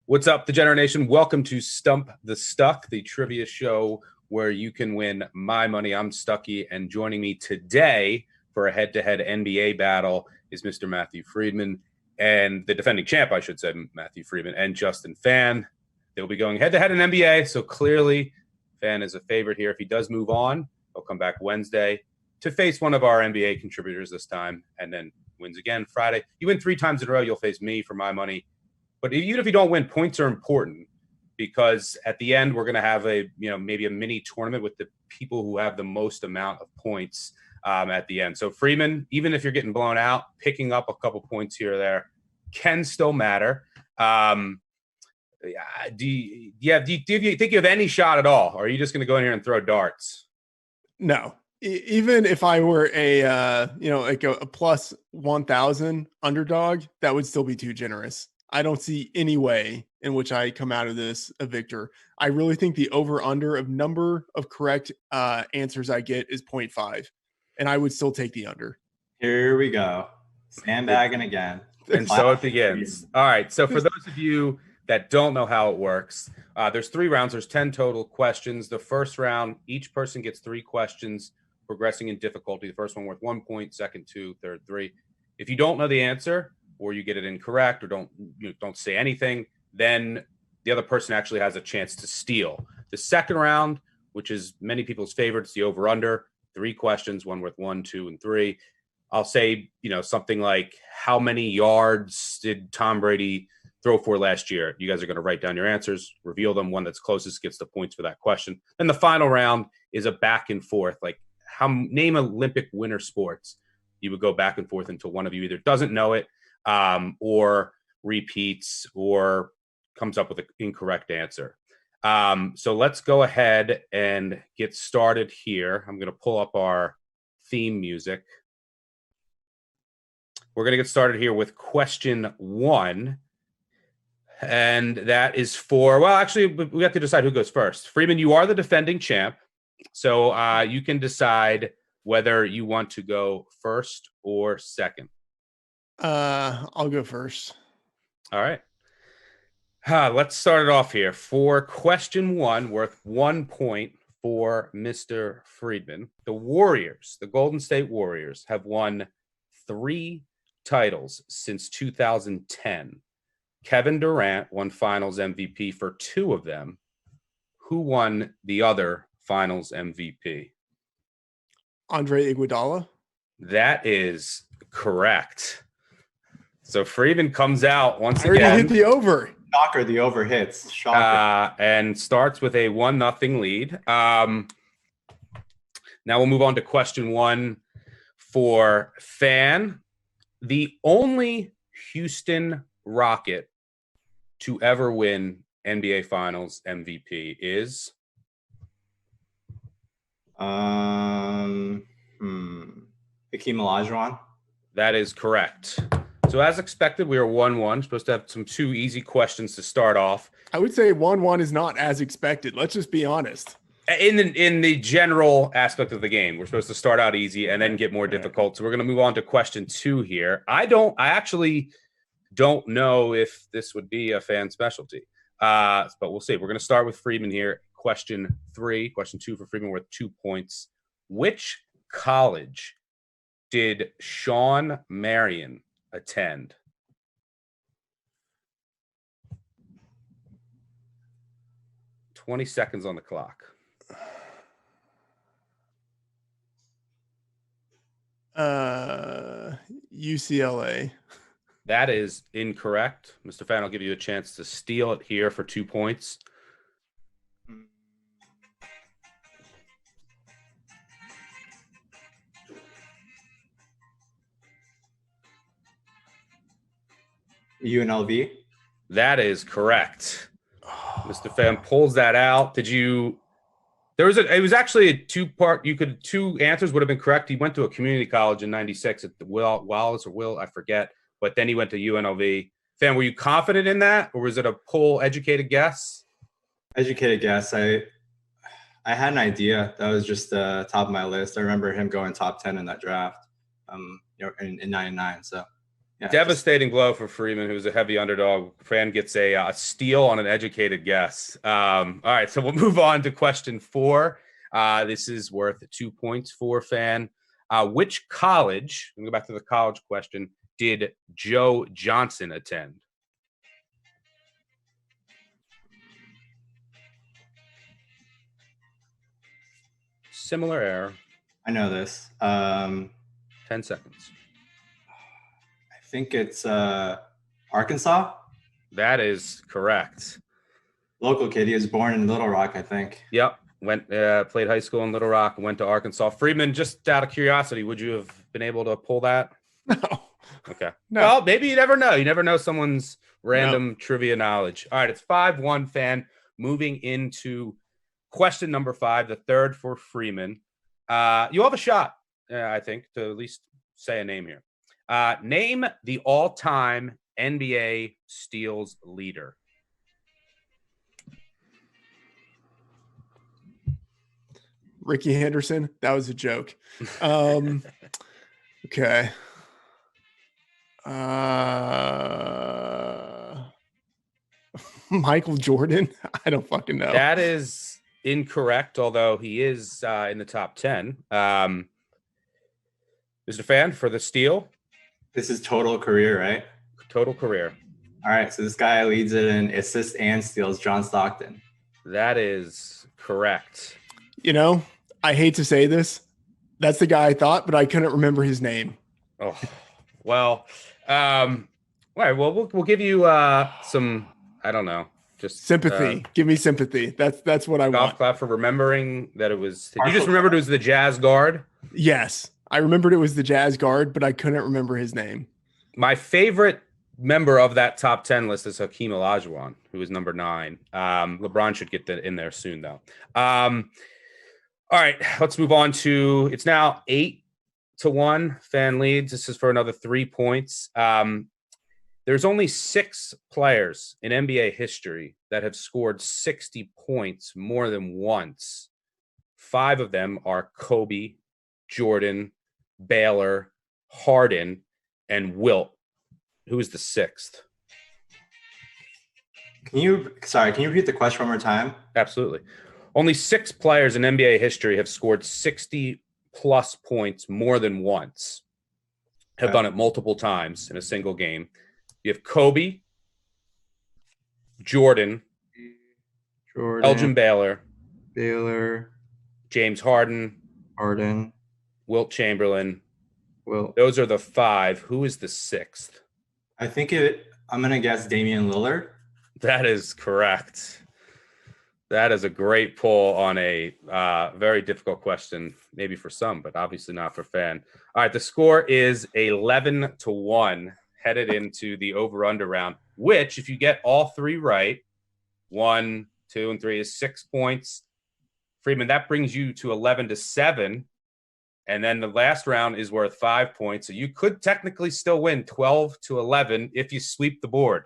What's up, Degenerate Nation? Welcome to Stump the Stuck, the trivia show where you can win my money. I'm Stucky, and joining me today for a head-to-head NBA battle is Mr. Matthew Freedman, and the defending champ, I should say, Matthew Freedman, and Justin Phan. They'll be going head-to-head in NBA, so clearly Phan is a favorite here. If he does move on, he'll come back Wednesday to face one of our NBA contributors this time, and then wins again Friday. You win 3 times in a row, you'll face me for my money. But even if you don't win, points are important because at the end we're going to have maybe a mini tournament with the people who have the most amount of points at the end. So Freeman, even if you're getting blown out, picking up a couple points here or there can still matter. Do you think you have any shot at all, or are you just going to go in here and throw darts? No. Even if I were a plus 1,000 underdog, that would still be too generous. I don't see any way in which I come out of this a victor. I really think the over-under of number of correct answers I get is 0.5, and I would still take the under. Here we go. Sandbagging again. And so it begins. All right, so for those of you that don't know how it works, there's 3 rounds. There's 10 total questions. The first round, each person gets 3 questions, progressing in difficulty. The first one worth 1 point, second 2, third 3. If you don't know the answer, or you get it incorrect, or don't say anything, then the other person actually has a chance to steal. The second round, which is many people's favorite, it's the over-under. 3 questions, one worth 1, 2, and 3. I'll say, something like, how many yards did Tom Brady throw for last year? You guys are going to write down your answers, reveal them. One that's closest gets the points for that question. Then the final round is a back and forth, like name Olympic winter sports. You would go back and forth until one of you either doesn't know it, or repeats or comes up with an incorrect answer. So let's go ahead and get started here. I'm going to pull up our theme music. We're going to get started here with question 1. And that is for, well, actually, we have to decide who goes first. Freeman, you are the defending champ. So you can decide whether you want to go first or second. I'll go first. All right. Let's start it off here. For question 1, worth 1 point for Mr. Freedman, the Warriors, the Golden State Warriors, have won 3 titles since 2010. Kevin Durant won Finals MVP for 2 of them. Who won the other Finals MVP? Andre Iguodala. That is correct. So Freeman comes out once again. I already hit the over. Shocker, the over hits. Shocker. And starts with a 1-0 lead. Now we'll move on to question 1 for Phan. The only Houston Rocket to ever win NBA Finals MVP is? Hakeem Olajuwon. That is correct. So as expected, we are 1-1. Supposed to have some 2 easy questions to start off. I would say 1-1 is not as expected. Let's just be honest. In the general aspect of the game, we're supposed to start out easy and then get more difficult. So we're going to move on to question 2 here. I actually don't know if this would be a Phan specialty, but we'll see. We're going to start with Freeman here. Question 3, question 2 for Freeman worth 2 points. Which college did Shawn Marion attend? $20 seconds on the clock. UCLA. That is incorrect. Mr. Phan, I'll give you a chance to steal it here for 2 points. UNLV. That is correct. Mr. Phan pulls that out. It was actually a 2-part. 2 answers would have been correct. He went to a community college in 96 at the Wallace, I forget. But then he went to UNLV. Phan, were you confident in that, or was it a educated guess? Educated guess. I had an idea. That was just top of my list. I remember him going top 10 in that draft, in 99. So Yeah, Devastating blow for Freeman, who's a heavy underdog. Phan gets a steal on an educated guess. All right, so we'll move on to question 4. This is worth 2 points for Phan. Which college, let me go back to the college question, did Joe Johnson attend? Similar error. I know this. 10 seconds. I think it's Arkansas. That is correct. Local kid. He was born in Little Rock, I think. Yep. Played high school in Little Rock, went to Arkansas. Freedman, just out of curiosity, would you have been able to pull that? No. Okay. No. Well, maybe you never know. You never know someone's random trivia knowledge. All right, it's 5-1 Phan. Moving into question number 5, the third for Freeman. You have a shot, I think, to at least say a name here. Name the all-time NBA steals leader. Ricky Henderson. That was a joke. Okay. Michael Jordan. I don't fucking know. That is incorrect, although he is in the top 10. Mr. Phan, for the steal. This is total career, right? Total career. All right, so this guy leads it in assists and steals, John Stockton. That is correct. You know, I hate to say this. That's the guy I thought, but I couldn't remember his name. Oh, well, all right. Well, we'll give you some, I don't know, just sympathy. Give me sympathy. That's what I want. Golf clap for remembering that it was. You just remembered it was the Jazz guard? Yes. I remembered it was the Jazz guard, but I couldn't remember his name. My favorite member of that top 10 list is Hakeem Olajuwon, who is number 9. LeBron should get that in there soon, though. All right, let's move on to, it's now 8-1. Phan leads. This is for another 3 points. There's only 6 players in NBA history that have scored 60 points more than once. 5 of them are Kobe, Jordan, Baylor, Harden, and Wilt. Who is the 6th? Can you repeat the question one more time? Absolutely. Only 6 players in NBA history have scored 60 plus points more than once. Have done it multiple times in a single game. You have Kobe, Jordan, Elgin Baylor, James Harden, Wilt Chamberlain. Those are the 5. Who is the 6th? I'm going to guess Damian Lillard. That is correct. That is a great pull on a very difficult question, maybe for some, but obviously not for Phan. All right, the score is 11-1, headed into the over-under round, which, if you get all 3 right, 1, 2, and 3 is 6 points. Freedman, that brings you to 11-7. And then the last round is worth 5 points. So you could technically still win 12-11 if you sweep the board.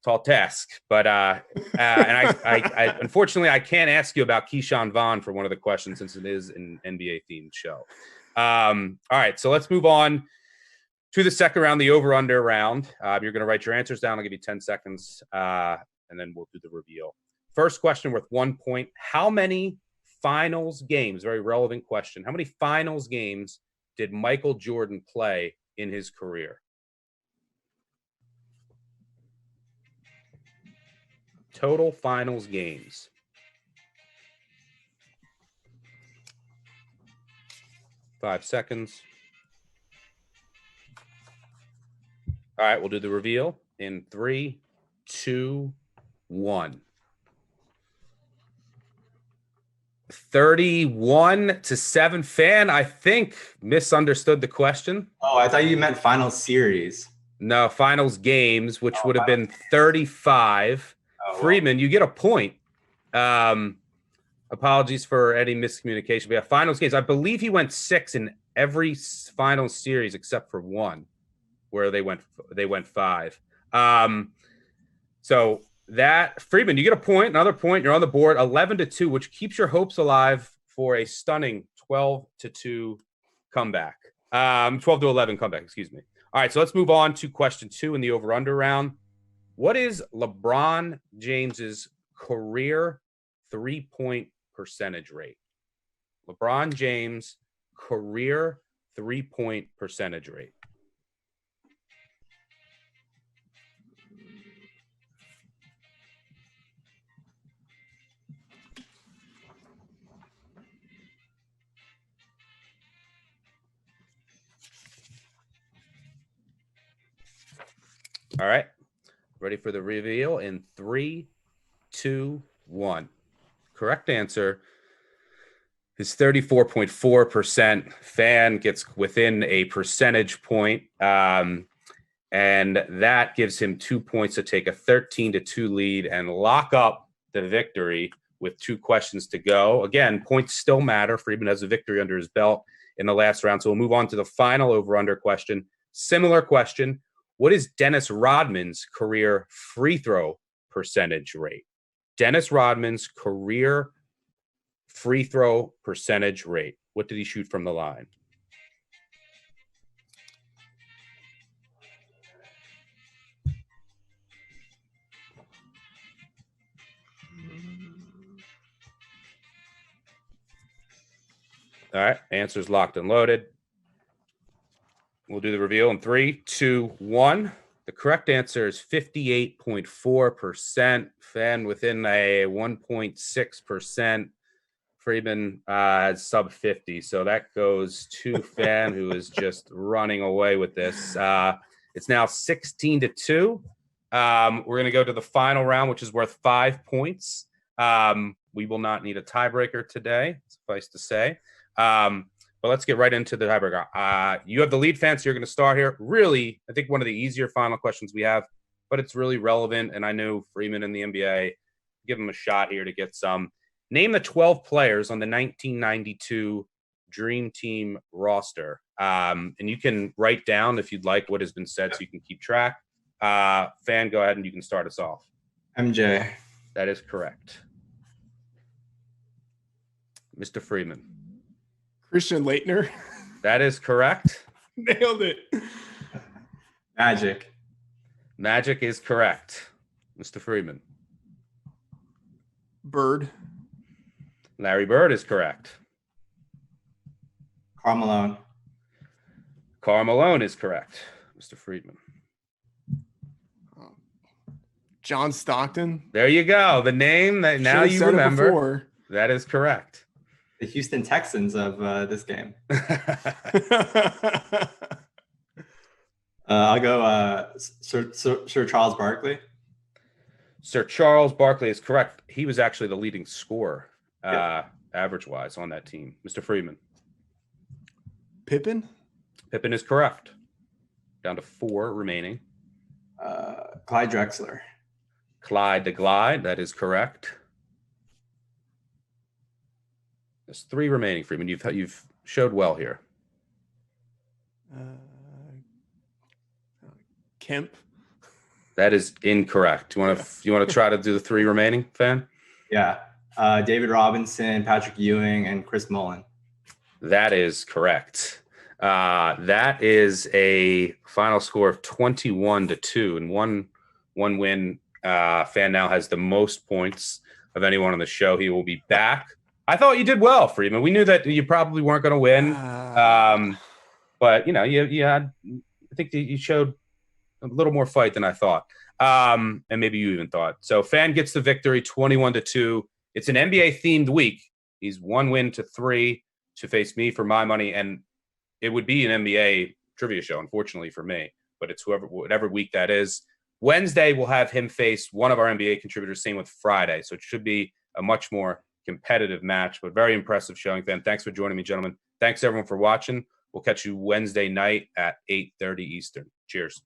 Tall task. But and I unfortunately I can't ask you about Keyshawn Vaughn for one of the questions since it is an NBA themed show. All right, so let's move on to the second round, the over-under round. You're going to write your answers down. I'll give you 10 seconds, and then we'll do the reveal. First question worth 1 point. How many finals games, very relevant question, how many finals games did Michael Jordan play in his career? Total finals games. 5 seconds. All right, we'll do the reveal in 3, 2, 1. 31-7. Phan, I think, misunderstood the question. Oh, I thought you meant final series. No, finals games, which would have been 35. Freedman, you get a point. Apologies for any miscommunication. We have finals games. I believe he went 6 in every final series except for one, where they went 5. So that, Freedman, you get a point, another point. You're on the board, 11-2, which keeps your hopes alive for a stunning 12-2 comeback. 12-11 comeback, excuse me. All right, so let's move on to question 2 in the over-under round. What is LeBron James's career three-point percentage rate? LeBron James' career three-point percentage rate. All right. Ready for the reveal in 3, 2, 1. Correct answer is 34.4%. Phan gets within a percentage point. And that gives him 2 points to take a 13-2 lead and lock up the victory with 2 questions to go. Again, points still matter. Freedman has a victory under his belt in the last round. So we'll move on to the final over-under question. Similar question. What is Dennis Rodman's career free throw percentage rate? Dennis Rodman's career free throw percentage rate. What did he shoot from the line? All right, answers locked and loaded. We'll do the reveal in 3, 2, 1. The correct answer is 58.4%. Phan within a 1.6%. Freedman has sub 50. So that goes to Phan, who is just running away with this. It's now 16-2. We're going to go to the final round, which is worth 5 points. We will not need a tiebreaker today, suffice to say. But let's get right into the tiebreaker. You have the lead, Phan, so you're going to start here. Really, I think one of the easier final questions we have, but it's really relevant. And I know Freedman in the NBA, give him a shot here to get some. Name the 12 players on the 1992 Dream Team roster. And you can write down, if you'd like, what has been said so you can keep track. Phan, go ahead and you can start us off. MJ. That is correct. Mr. Freedman. Christian Laettner. That is correct. Nailed it. Magic. Magic is correct. Mr. Freedman. Bird. Larry Bird is correct. Karl Malone. Karl Malone is correct. Mr. Freedman. John Stockton. There you go. The name that now you remember. That is correct. The Houston Texans of this game. I'll go Sir Charles Barkley. Sir Charles Barkley is correct. He was actually the leading scorer, average-wise, on that team. Mr. Freedman. Pippen. Pippen is correct. Down to 4 remaining. Clyde Drexler. Clyde the Glide. That is correct. There's 3 remaining, Freedman. You've showed well here. Kemp. That is incorrect. You want to try to do the 3 remaining, Phan? Yeah. David Robinson, Patrick Ewing, and Chris Mullin. That is correct. That is a final score of 21-2, and one win. Phan now has the most points of anyone on the show. He will be back. I thought you did well, Freedman. We knew that you probably weren't going to win, but you had. I think that you showed a little more fight than I thought, and maybe you even thought. So Phan gets the victory, 21-2. It's an NBA themed week. He's 1 win to 3 to face me for my money, and it would be an NBA trivia show, unfortunately for me. But it's whatever week that is. Wednesday we'll have him face one of our NBA contributors. Same with Friday, so it should be a much more competitive match, but very impressive showing, Phan. Thanks for joining me, gentlemen. Thanks everyone for watching. We'll catch you Wednesday night at 8:30 Eastern. Cheers.